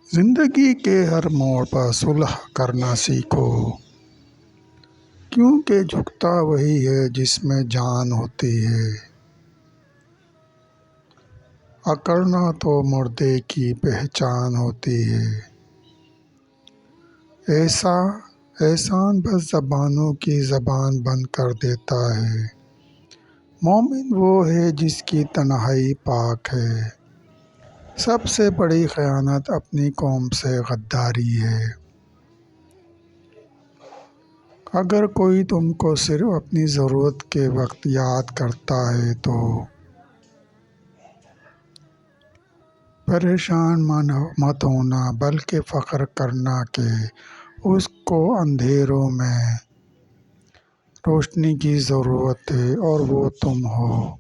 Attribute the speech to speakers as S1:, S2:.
S1: जिंदगी के हर मोड़ पर सुलह करना सीखो, क्योंकि झुकता वही है जिसमें जान होती है। अकड़ना तो मुर्दे की पहचान होती है। ऐसा एहसान बस ज़बानों की ज़बान बंद कर देता है। मोमिन वो है जिसकी तन्हाई पाक है। सबसे बड़ी ख़यानत अपनी कौम से गद्दारी है। अगर कोई तुमको सिर्फ अपनी ज़रूरत के वक्त याद करता है तो परेशान मत होना, बल्कि फ़ख्र करना कि उसको अंधेरों में रोशनी की ज़रूरत है और वो तुम हो।